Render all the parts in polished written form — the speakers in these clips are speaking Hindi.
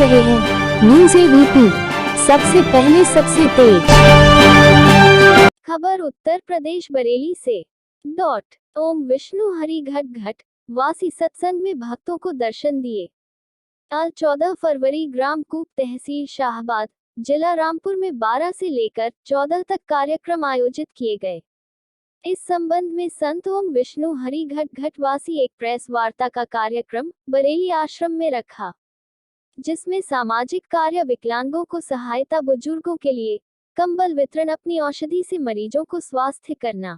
रहे हैं न्यूज़ एबीपी, सबसे पहले सबसे तेज खबर उत्तर प्रदेश बरेली से। ओम विष्णु हरि घट घट वासी सत्संग में भक्तों को दर्शन दिए। कल 14 फरवरी ग्राम कूप तहसील शाहबाद जिला रामपुर में 12 से लेकर 14 तक कार्यक्रम आयोजित किए गए। इस संबंध में संत ओम विष्णु हरि घट घट वासी एक प्रेस वार्ता का कार्यक्रम बरेली आश्रम में रखा, जिसमें सामाजिक कार्य, विकलांगों को सहायता, बुजुर्गों के लिए कंबल वितरण, अपनी औषधि से मरीजों को स्वास्थ्य करना,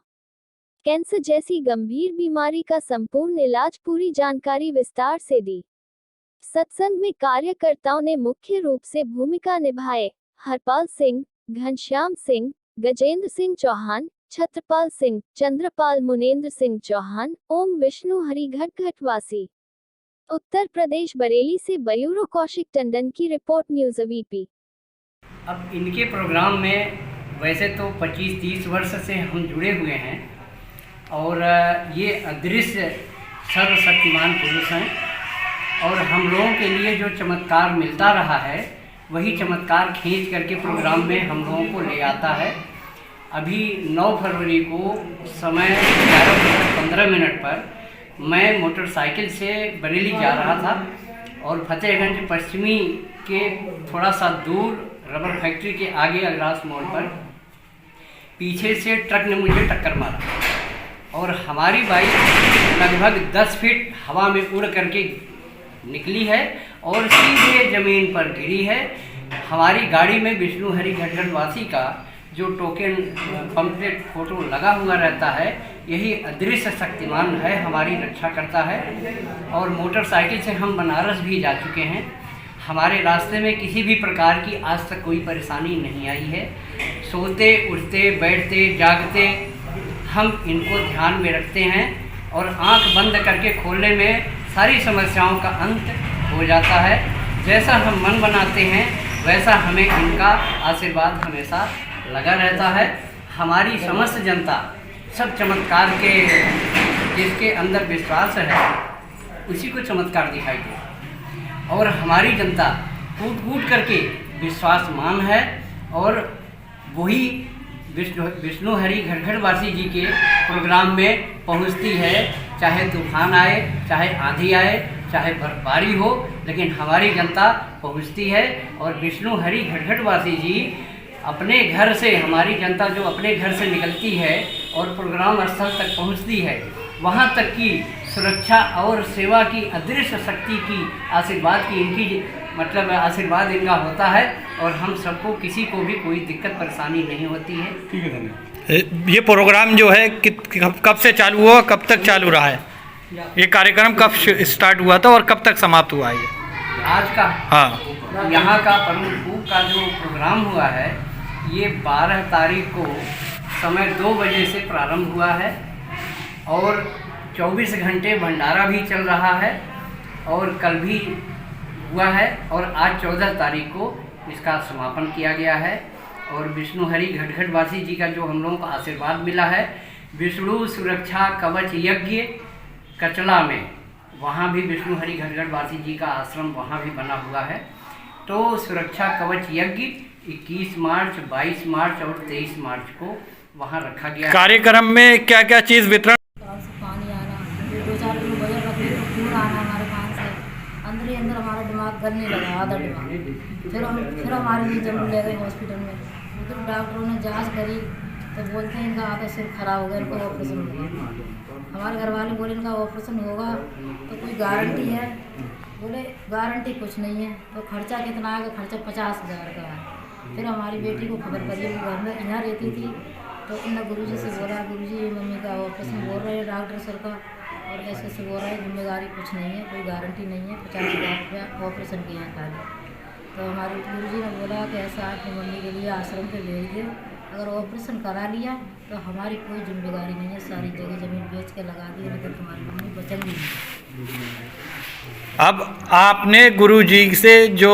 कैंसर जैसी गंभीर बीमारी का संपूर्ण इलाज, पूरी जानकारी विस्तार से दी। सत्संग में कार्यकर्ताओं ने मुख्य रूप से भूमिका निभाए। हरपाल सिंह, घनश्याम सिंह, गजेंद्र सिंह चौहान, छत्रपाल सिंह, चंद्रपाल, मुनेंद्र सिंह चौहान। ओम विष्णु हरि घट घट वासी उत्तर प्रदेश बरेली से ब्यूरो कौशिक टंडन की रिपोर्ट, न्यूज़ एबीपी। अब इनके प्रोग्राम में वैसे तो 25-30 वर्ष से हम जुड़े हुए हैं और ये अदृश्य सर्वशक्तिमान पुरुष हैं और हम लोगों के लिए जो चमत्कार मिलता रहा है वही चमत्कार खींच करके प्रोग्राम में हम लोगों को ले आता है। अभी 9 फरवरी को समय 11:15 पर मैं मोटरसाइकिल से बरेली जा रहा था और फतेहगंज पश्चिमी के थोड़ा सा दूर रबर फैक्ट्री के आगे अग्रास मोड़ पर पीछे से ट्रक ने मुझे टक्कर मारा और हमारी बाइक लगभग 10 फीट हवा में उड़ करके निकली है और सीधे ज़मीन पर गिरी है। हमारी गाड़ी में विष्णु हरि घट घट वासी का जो टोकन पंपलेट फोटो लगा हुआ रहता है, यही अदृश्य शक्तिमान है, हमारी रक्षा करता है। और मोटरसाइकिल से हम बनारस भी जा चुके हैं। हमारे रास्ते में किसी भी प्रकार की आज तक कोई परेशानी नहीं आई है। सोते, उठते, बैठते, जागते हम इनको ध्यान में रखते हैं और आंख बंद करके खोलने में सारी समस्याओं का अंत हो जाता है। जैसा हम मन बनाते हैं वैसा हमें इनका आशीर्वाद हमेशा लगा रहता है। हमारी समस्त जनता सब चमत्कार के जिसके अंदर विश्वास है उसी को चमत्कार दिखाई दे और हमारी जनता कूट कूट करके विश्वासमान है और वही विष्णु हरि घट घट वासी जी के प्रोग्राम में पहुंचती है। चाहे तूफान आए, चाहे आंधी आए, चाहे बर्फबारी हो, लेकिन हमारी जनता पहुंचती है। और विष्णु हरि घट घट वासी जी अपने घर से, हमारी जनता जो अपने घर से निकलती है और प्रोग्राम स्थल तक पहुंचती है, वहां तक की सुरक्षा और सेवा की अदृश्य शक्ति की आशीर्वाद की इनकी मतलब आशीर्वाद इनका होता है और हम सबको किसी को भी कोई दिक्कत परेशानी नहीं होती है। ठीक है, धन्यवाद। ये प्रोग्राम जो है कब से चालू हुआ, कब तक चालू रहा है? ये कार्यक्रम कब स्टार्ट हुआ था और कब तक समाप्त हुआ है? आज का, हाँ, यहाँ का प्रमुख का जो प्रोग्राम हुआ है ये 12 तारीख को समय 2 बजे से प्रारंभ हुआ है और 24 घंटे भंडारा भी चल रहा है और कल भी हुआ है और आज 14 तारीख को इसका समापन किया गया है। और विष्णु हरि घट घट वासी जी का जो हम लोगों को आशीर्वाद मिला है, विष्णु सुरक्षा कवच यज्ञ कचला में, वहाँ भी विष्णु हरि घट घट वासी जी का आश्रम वहाँ भी बना हुआ है। तो सुरक्षा कवच यज्ञ 21 मार्च, 22 मार्च और 23 मार्च को वहाँ रखा गया। कार्यक्रम में क्या क्या चीज़ वितरण? पानी आना, 2-4 किलो वजन रखने को खून आना हमारे कान से, अंदर ही अंदर हमारा दिमाग गलने लगा, आधा दिमाग। फिर हमारे लिए जम्मू ले गए हॉस्पिटल में। उधर डॉक्टरों ने जांच करी तो बोलते हैं इनका आधा सिर खराब हो गया, इनको ऑपरेशन होगा। हमारे घर वाले बोले इनका ऑपरेशन होगा तो कोई गारंटी है? बोले गारंटी कुछ नहीं है। तो खर्चा कितना आएगा? खर्चा 50,000 का है। फिर हमारी बेटी को खबर करी, घर में यहाँ रहती थी, तो उन्होंने गुरुजी से बोला, गुरुजी मम्मी का ऑपरेशन बोल रहे हैं डॉक्टर सर का और ऐसे बोल रहा है, जिम्मेदारी कुछ नहीं है, कोई गारंटी नहीं है, 50,000 रुपया ऑपरेशन किए हैं खाली। तो हमारे गुरुजी ने बोला कि ऐसा आपकी मम्मी के लिए आश्रम पे भेज दो, अगर ऑपरेशन करा लिया तो हमारी कोई जिम्मेदारी नहीं है, सारी जगह ज़मीन बेच के लगा दी, नहीं तो तुम्हारी मम्मी बचेंगी नहीं। अब आपने गुरुजी से जो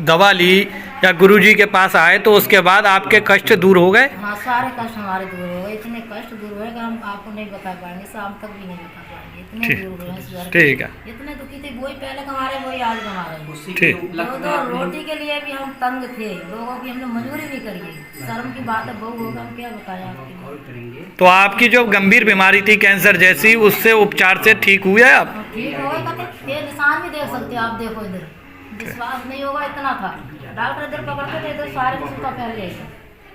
दवा ली या गुरुजी के पास आए तो उसके बाद आपके कष्ट दूर हो गए? हाँ, सारे कष्ट हमारे दूर हो गए। इतने कष्ट दूर हो गए कि हम आपको नहीं बता पाएंगे, शाम तक भी नहीं बता पाएंगे। इतने ठीक। दूर गए हैं इस घर। ठीक है। इतने दुखी थे, वही पहले कमा रहे वही आज कमा रहे हैं। उसी ठीक। के उपलक्ष्य में तो आपने रोटी के लिए भी हम तंग थे, लोगों की हमने मजदूरी भी करी है। शर्म की बात है, बहू होगा हम क्या बताया आपको। कॉल करेंगे। तो आपकी जो गंभीर बीमारी थी कैंसर जैसी, उससे उपचार से ठीक हुए आप? ठीक हो गए कहते, ये निशान भी देख सकते हो आप, देखो इधर विश्वास नहीं होगा, इतना था। डॉक्टर इधर पकड़ते थे, इधर सारे सूखा फैल गए थे।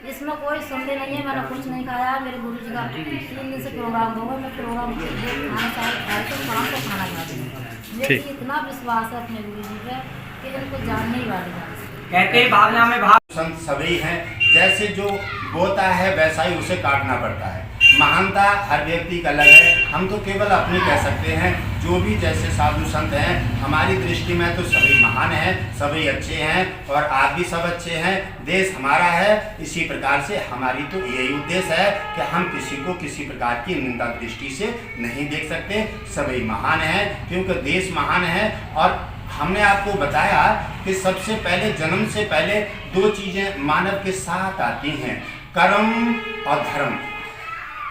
इसमें कोई संदेह नहीं है, मैंने कुछ नहीं खाया। मेरे गुरु जी का 3 दिन से प्रोग्राम होगा, मैं प्रोग्राम खाना खाए तो शाम को खाना खाती हूँ। मुझे ठीक। इतना विश्वास है अपने गुरु जी पे कि इनको जानने ही वाले हैं। कहते हैं भावना में भाव संत सभी हैं, जैसे जो बोता है वैसा ही उसे काटना पड़ता है। महानता हर व्यक्ति का अलग है, हम तो केवल अपनी कह सकते हैं। जो भी जैसे साधु संत हैं, हमारी दृष्टि में तो सभी महान हैं, सभी अच्छे हैं और आप भी सब अच्छे हैं। देश हमारा है, इसी प्रकार से हमारी तो यही उद्देश्य है कि हम किसी को किसी प्रकार की निंदा दृष्टि से नहीं देख सकते। सभी महान हैं क्योंकि देश महान है। और हमने आपको बताया कि सबसे पहले जन्म से पहले 2 चीज़ें मानव के साथ आती हैं, कर्म और धर्म।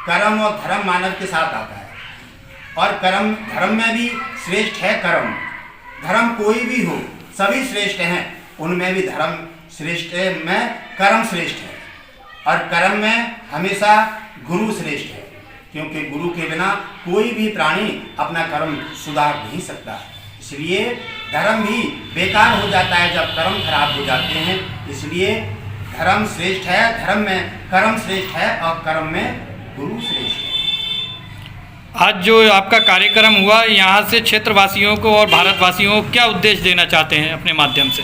कर्म और धर्म मानव के साथ आता है और कर्म धर्म में भी श्रेष्ठ है कर्म। धर्म कोई भी हो, सभी श्रेष्ठ हैं, उनमें भी धर्म श्रेष्ठ है, में कर्म श्रेष्ठ है। और कर्म में हमेशा गुरु श्रेष्ठ है, क्योंकि गुरु के बिना कोई भी प्राणी अपना कर्म सुधार नहीं सकता। इसलिए धर्म भी बेकार हो जाता है जब कर्म खराब हो जाते हैं। इसलिए धर्म श्रेष्ठ है, धर्म में कर्म श्रेष्ठ है और कर्म में गुरु श्रेष्ठ है। आज जो आपका कार्यक्रम हुआ, यहाँ से क्षेत्रवासियों को और भारतवासियों को क्या उद्देश्य देना चाहते हैं अपने माध्यम से?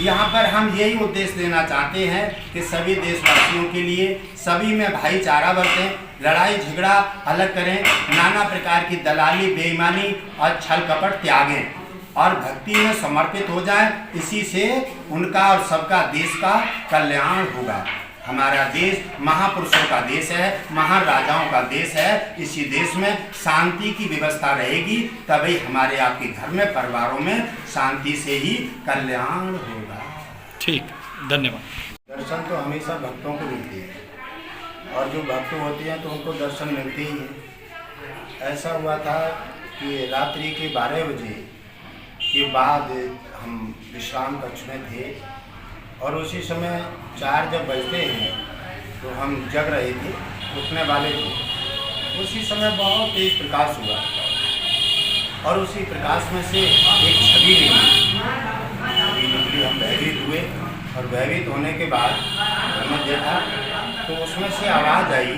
यहाँ पर हम यही उद्देश्य देना चाहते हैं कि सभी देशवासियों के लिए सभी में भाईचारा बरतें, लड़ाई झगड़ा अलग करें, नाना प्रकार की दलाली बेईमानी और छल कपट त्यागें और भक्ति में समर्पित हो जाएं। इसी से उनका और सबका देश का कल्याण होगा। हमारा देश महापुरुषों का देश है, महान राजाओं का देश है। इसी देश में शांति की व्यवस्था रहेगी, तभी हमारे आपके घर में परिवारों में शांति से ही कल्याण होगा। ठीक, धन्यवाद। दर्शन तो हमेशा भक्तों को मिलती है और जो भक्त होते हैं तो उनको दर्शन मिलते ही है। ऐसा हुआ था कि रात्रि के 12 बजे के बाद हम विश्राम कक्ष में थे और उसी समय 4 जब बजते हैं तो हम जग रहे थे, उठने वाले थे। उसी समय बहुत तेज प्रकाश हुआ और उसी प्रकाश में से एक छवि निकली। हम भयभीत हुए और भयभीत होने के बाद हमने देखा तो उसमें से आवाज़ आई।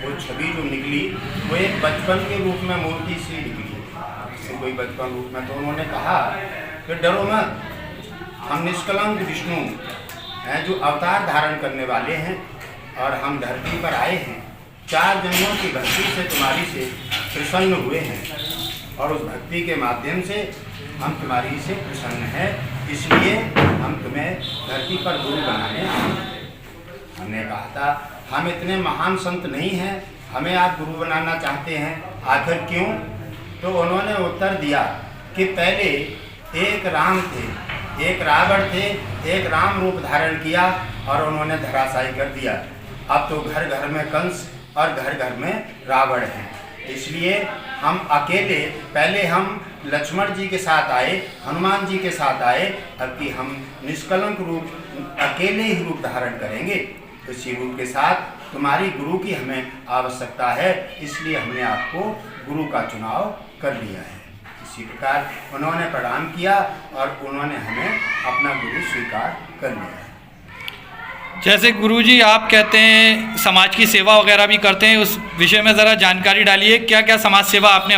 वो छवि जो निकली वो एक बचपन के रूप में मूर्ति सी निकली, जैसे कोई बचपन रूप में। तो उन्होंने कहा कि डरो मत, हम निष्कलंक विष्णु हैं जो अवतार धारण करने वाले हैं और हम धरती पर आए हैं। 4 जन्मों की भक्ति से तुम्हारी से प्रसन्न हुए हैं और उस भक्ति के माध्यम से हम तुम्हारी से प्रसन्न हैं, इसलिए हम तुम्हें धरती पर गुरु बनाने आए। हमने कहा था हम इतने महान संत नहीं हैं, हमें आप गुरु बनाना चाहते हैं, आखिर क्यों? तो उन्होंने उत्तर दिया कि पहले एक राम थे, एक रावण थे, एक राम रूप धारण किया और उन्होंने धराशायी कर दिया। अब तो घर घर में कंस और घर घर में रावण हैं। इसलिए हम अकेले, पहले हम लक्ष्मण जी के साथ आए, हनुमान जी के साथ आए, अब कि हम निष्कलंक रूप अकेले ही रूप धारण करेंगे। इसी रूप के साथ तुम्हारी गुरु की हमें आवश्यकता है, इसलिए हमने आपको गुरु का चुनाव कर लिया है। इसी प्रकार उन्होंने प्रणाम किया और उन्होंने हमें अपना गुरु स्वीकार कर लिया है। जैसे गुरुजी आप कहते हैं समाज की सेवा वगैरह भी करते हैं, उस विषय में ज़रा जानकारी डालिए। क्या क्या समाज सेवा आपने